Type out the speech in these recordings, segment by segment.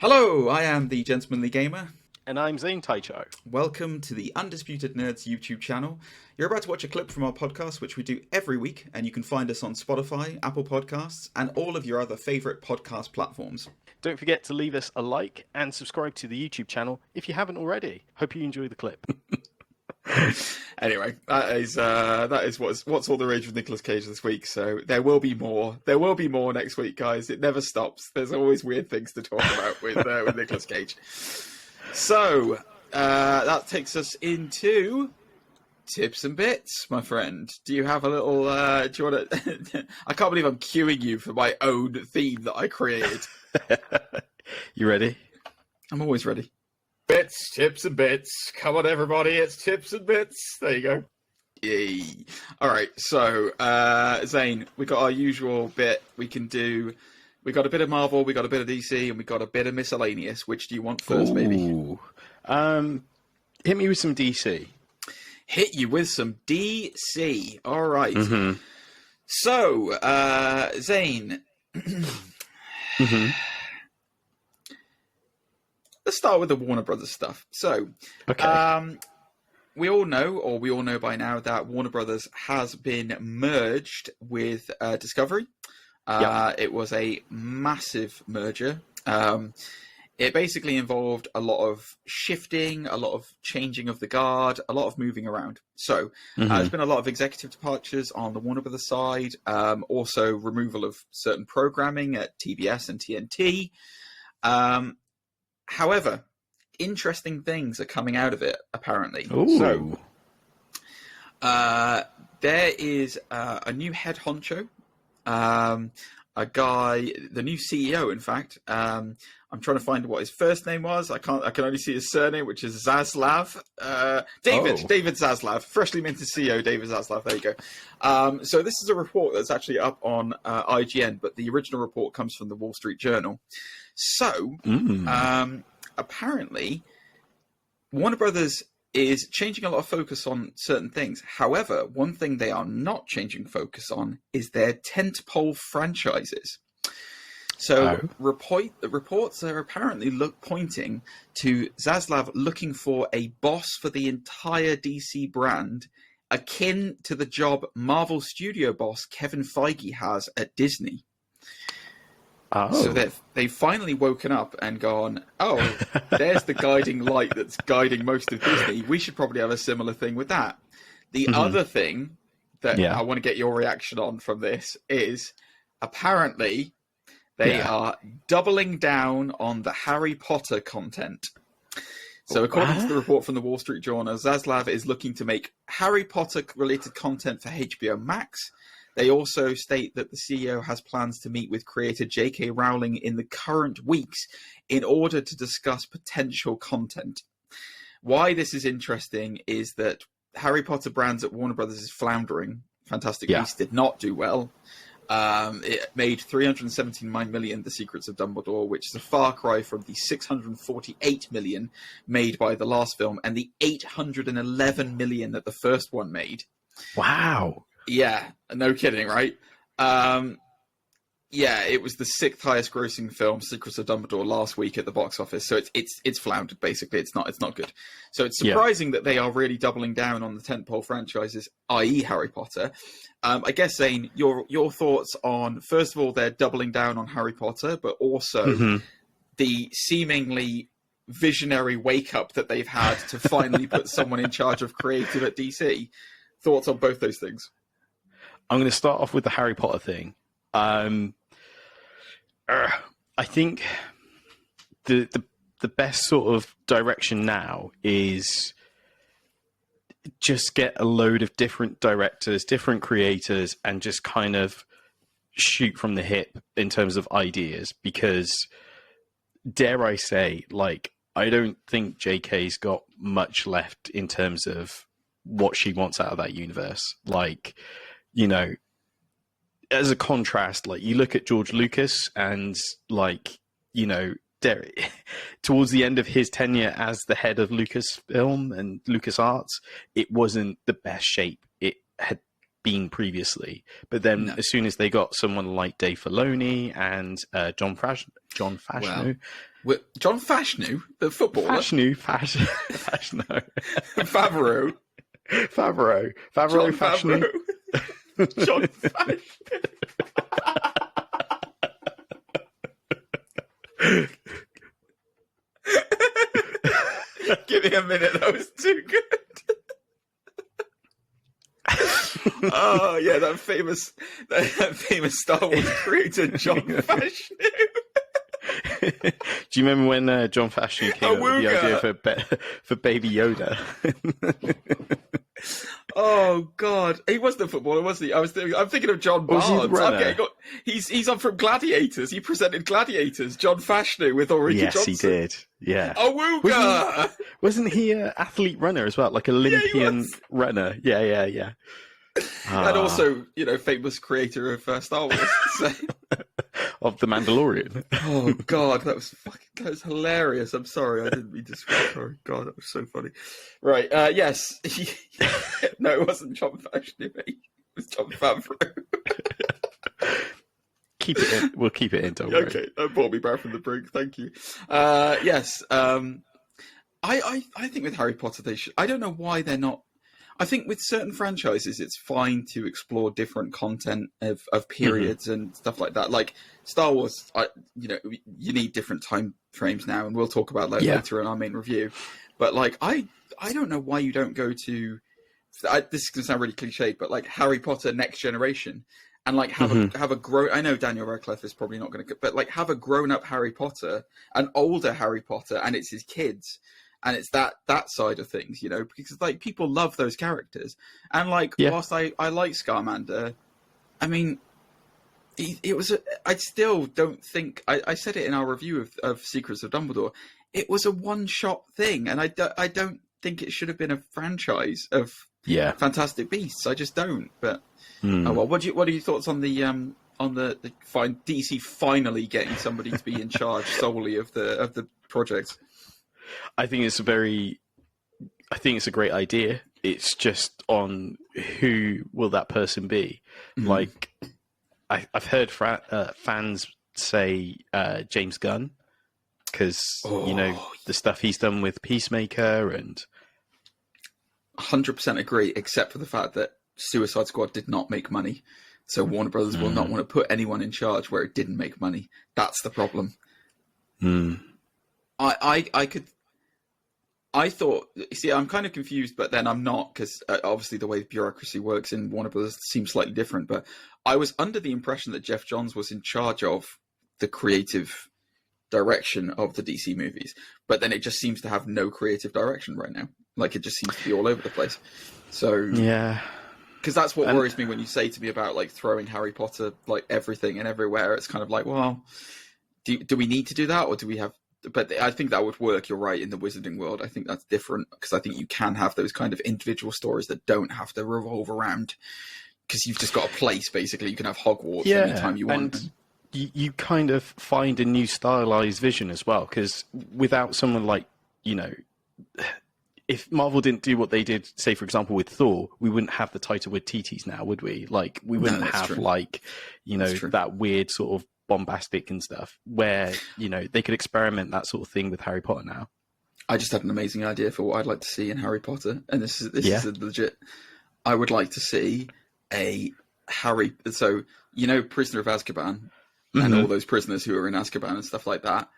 Hello, I am the Gentlemanly Gamer. And I'm Zane Taicho. Welcome to the Undisputed Nerds YouTube channel. You're about to watch a clip from our podcast, which we do every week, and you can find us on Spotify, Apple Podcasts, and all of your other favourite podcast platforms. Don't forget to leave us a like and subscribe to the YouTube channel if you haven't already. Hope you enjoy the clip. Anyway, that is what's all the rage with Nicolas Cage this week. So there will be more. There will be more next week, guys. It never stops. There's always weird things to talk about with Nicolas Cage. So that takes us into tips and bits, my friend. Do you have a little? Do you want to? I can't believe I'm cueing you for my own theme that I created. You ready? I'm always ready. Bits, tips and bits. Come on, everybody. It's tips and bits. There you go. Yay. All right. So, Zane, we got our usual bit. We can do. We got a bit of Marvel, we got a bit of DC, and we got a bit of miscellaneous. Which do you want first, maybe? Hit me with some DC. Hit you with some DC. All right. Mm-hmm. So, Zane. Mm-hmm. Let's start with the Warner Brothers stuff. So, Okay. we all know by now that Warner Brothers has been merged with Discovery. Yep. It was a massive merger. It basically involved a lot of shifting, a lot of changing of the guard, a lot of moving around. So there's been a lot of executive departures on the Warner Brothers side, also removal of certain programming at TBS and TNT. However, interesting things are coming out of it, apparently. Ooh. So there is a new head honcho. A guy, the new CEO, in fact. I'm trying to find what his first name was. I can only see his surname, which is Zaslav. David Zaslav, freshly minted CEO David Zaslav. There you go. So this is a report that's actually up on IGN, but the original report comes from the Wall Street Journal. So apparently, Warner Brothers is changing a lot of focus on certain things. However, one thing they are not changing focus on is their tentpole franchises. So reports are apparently pointing to Zaslav looking for a boss for the entire DC brand, akin to the job Marvel Studio boss Kevin Feige has at Disney. So they've finally woken up and gone, oh, there's the guiding light that's guiding most of Disney. We should probably have a similar thing with that. The other thing that I want to get your reaction on from this is apparently they are doubling down on the Harry Potter content. So according to the report from the Wall Street Journal, Zaslav is looking to make Harry Potter-related content for HBO Max. They also state that the CEO has plans to meet with creator J.K. Rowling in the current weeks in order to discuss potential content. Why this is interesting is that Harry Potter brands at Warner Brothers is floundering. Fantastic Beasts did not do well. It made $379 million, The Secrets of Dumbledore, which is a far cry from the $648 million made by the last film and the $811 million that the first one made. Wow. Yeah, no kidding, right? It was the sixth highest grossing film, Secrets of Dumbledore, last week at the box office. So it's floundered, basically. It's not good. So it's surprising that they are really doubling down on the tentpole franchises, i.e. Harry Potter. I guess, Zane, your thoughts on, first of all, they're doubling down on Harry Potter, but also the seemingly visionary wake-up that they've had to finally put someone in charge of creative at DC. Thoughts on both those things? I'm going to start off with the Harry Potter thing. I think the best sort of direction now is just get a load of different directors, different creators, and just kind of shoot from the hip in terms of ideas. Because, dare I say, I don't think JK's got much left in terms of what she wants out of that universe. As a contrast, you look at George Lucas and towards the end of his tenure as the head of Lucasfilm and LucasArts, it wasn't the best shape it had been previously. But then as soon as they got someone like Dave Filoni and John Favreau, John Fashanu, the footballer. Fashanu. Favreau. Fashanu. John Fashanu. Give me a minute, that was too good. Oh yeah, that famous Star Wars creator John Fashanu. Do you remember when John Fashanu came up with the idea for Baby Yoda? Oh God, he was the footballer, wasn't he? I'm thinking of John Barnes. He's on from Gladiators. He presented Gladiators. John Fashanu with Ulrika Johnson. Yes, he did. Yeah. Awooga! Wasn't he an athlete runner as well, like Olympian runner? Yeah. And also, famous creator of Star Wars. So. Of The Mandalorian. Oh God, that was hilarious. I'm sorry, I didn't mean to swear. Sorry, God, that was so funny. Right, yes. No, it wasn't John Fashanu, mate. It was John Favreau. Keep it in. We'll keep it in, don't worry. Okay, that brought me back from the brink. Thank you. Yes. I think with Harry Potter, I don't know why they're not. I think with certain franchises, it's fine to explore different content of periods and stuff like that. Like Star Wars, you need different time frames now, and we'll talk about that later in our main review. But like, I don't know why you don't go to. This is going to sound really cliche, but like Harry Potter Next Generation, and like have a grown. I know Daniel Radcliffe is probably not going to, but like have a grown up Harry Potter, an older Harry Potter, and it's his kids. And it's that side of things, because like people love those characters. And like, whilst I like Scarmander, I mean, I still don't think, I said it in our review of Secrets of Dumbledore, it was a one-shot thing. And I don't think it should have been a franchise of Fantastic Beasts. I just don't. But, oh well, what are your thoughts on the DC finally getting somebody to be in charge solely of the project? I think it's a great idea. It's just on who will that person be. Like, I've heard fans say James Gunn, because the stuff he's done with Peacemaker, and 100% agree, except for the fact that Suicide Squad did not make money. So Warner Brothers will not want to put anyone in charge where it didn't make money. That's the problem. I thought, I'm kind of confused, but then I'm not, because obviously the way bureaucracy works in Warner Brothers seems slightly different. But I was under the impression that Jeff Johns was in charge of the creative direction of the DC movies, but then it just seems to have no creative direction right now. Like, it just seems to be all over the place. So yeah, because that's what worries me when you say to me about like throwing Harry Potter like everything and everywhere. It's kind of like, well, do we need to do that, or do we have? But I think that would work. You're right, in the wizarding world. I think that's different, because I think you can have those kind of individual stories that don't have to revolve around, because you've just got a place, basically. You can have Hogwarts anytime you want. And you kind of find a new stylized vision as well, because without someone like, if Marvel didn't do what they did, say, for example, with Thor, we wouldn't have the Taika Waititi's now, would we? Like, we wouldn't have, true. That weird sort of bombastic and stuff, where they could experiment that sort of thing with Harry Potter now. I just had an amazing idea for what I'd like to see in Harry Potter, and this is a legit. I would like to see a Harry. So Prisoner of Azkaban, and all those prisoners who are in Azkaban and stuff like that.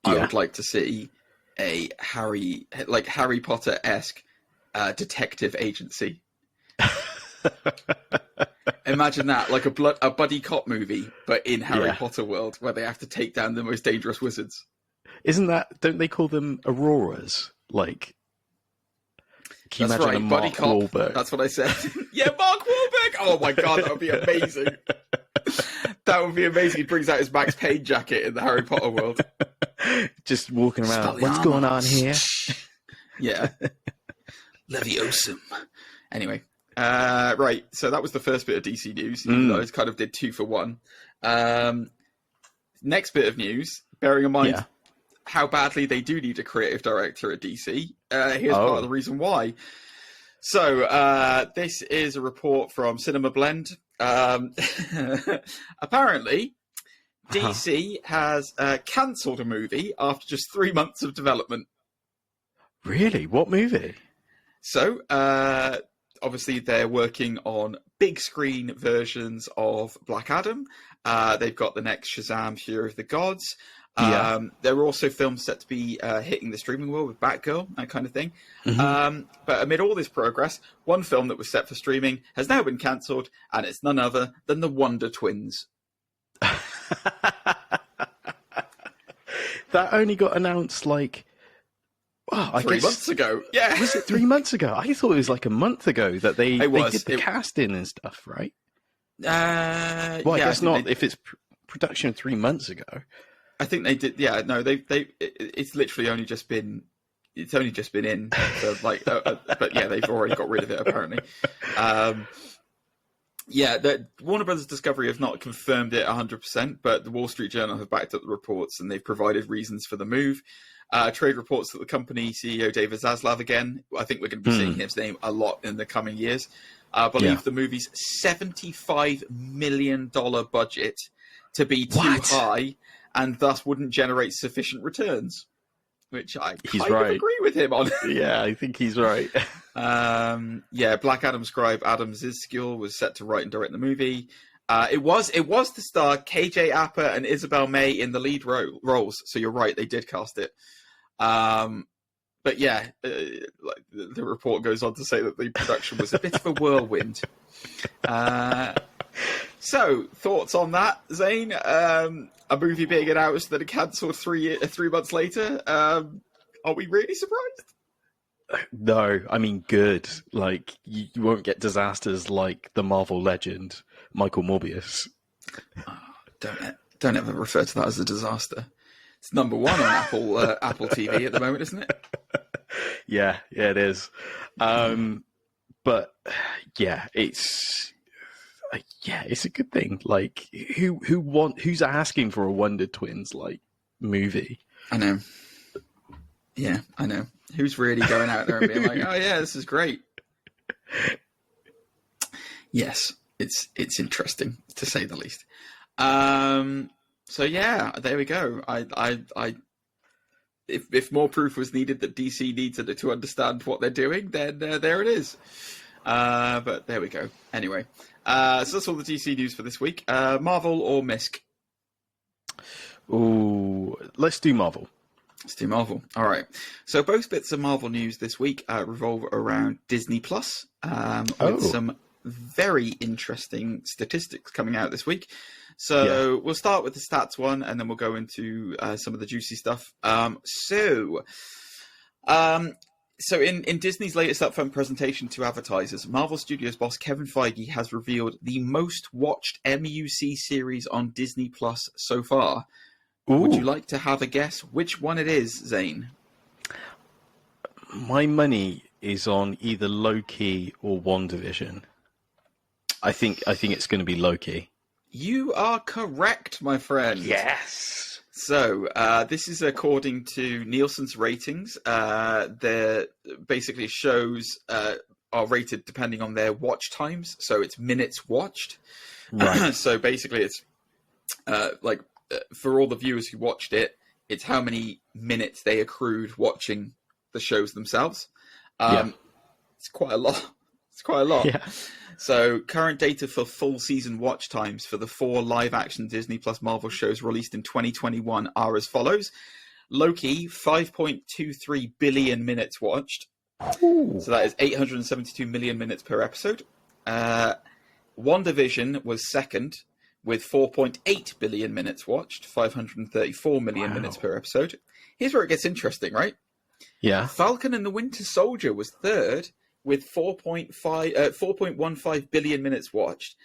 I would like to see a Harry Potter-esque detective agency. Imagine that, like a buddy cop movie, but in Harry Potter world, where they have to take down the most dangerous wizards. Don't they call them Auroras? Like, can you imagine a Mark buddy cop. Wahlberg? That's what I said. Yeah, Mark Wahlberg. Oh my God, that would be amazing. That would be amazing. He brings out his Max Payne jacket in the Harry Potter world. Just walking around. What's going on here? Yeah. Leviosa. Anyway. Right, so that was the first bit of DC news. I kind of did 2 for 1. Next bit of news, bearing in mind how badly they do need a creative director at DC. Here's part of the reason why. So this is a report from Cinema Blend. Apparently, DC has cancelled a movie after just 3 months of development. Really? What movie? So, obviously, they're working on big screen versions of Black Adam. They've got the next Shazam! Fury of the Gods. There are also films set to be hitting the streaming world with Batgirl, that kind of thing. But amid all this progress, one film that was set for streaming has now been cancelled, and it's none other than the Wonder Twins. That only got announced like... Well, I 3 guess, months ago. Yeah. Was it 3 months ago? I thought it was like a month ago that they did the It... casting and stuff, right? I guess not. If it's production 3 months ago. I think they did. Yeah, no, it's literally only just been... It's only just been in. So like, but yeah, they've already got rid of it, apparently. Warner Brothers Discovery have not confirmed it 100%, but the Wall Street Journal have backed up the reports and they've provided reasons for the move. Trade reports that the company CEO David Zaslav, again, I think we're going to be seeing his name a lot in the coming years, believe the movie's $75 million budget to be too high and thus wouldn't generate sufficient returns. Which I kind of agree with him on. Yeah, I think he's right. Black Adam scribe Adam Zizkiel was set to write and direct the movie. It was to star KJ Apa and Isabel May in the lead roles. So you're right, they did cast it. But yeah, the report goes on to say that the production was a bit of a whirlwind. So, thoughts on that, Zane? A movie being announced that it cancelled 3 months later. Are we really surprised? No, I mean, good. Like, you won't get disasters like the Marvel legend, Michael Morbius. Oh, don't ever refer to that as a disaster. It's number one on Apple TV at the moment, isn't it? Yeah, it is. But yeah, it's a good thing. Like, who's asking for a Wonder Twins like movie? I know. Yeah, I know. Who's really going out there and being like, "Oh yeah, this is great." Yes, it's interesting to say the least. So yeah, there we go. If more proof was needed that DC needed to understand what they're doing, then there it is. But there we go. Anyway, so that's all the DC news for this week. Marvel or Misk? Ooh, let's do Marvel. Let's do Marvel. All right. So both bits of Marvel news this week revolve around Disney Plus, with some very interesting statistics coming out this week. So we'll start with the stats one, and then we'll go into some of the juicy stuff. So in Disney's latest upfront presentation to advertisers, Marvel Studios boss Kevin Feige has revealed the most watched MUC series on Disney Plus so far. Ooh. Would you like to have a guess which one it is, Zane? My money is on either Loki or WandaVision. I think it's going to be Loki. You are correct, my friend. Yes. So this is according to Nielsen's ratings. Basically shows are rated depending on their watch times. So it's minutes watched. Right. So basically it's for all the viewers who watched it, it's how many minutes they accrued watching the shows themselves. It's quite a lot. Yeah. So current data for full season watch times for the 4 live-action Disney Plus Marvel shows released in 2021 are as follows. Loki, 5.23 billion minutes watched. Ooh. So that is 872 million minutes per episode. WandaVision was second with 4.8 billion minutes watched, 534 million minutes per episode. Here's where it gets interesting, right? Yeah. Falcon and the Winter Soldier was third with 4.15 billion minutes watched.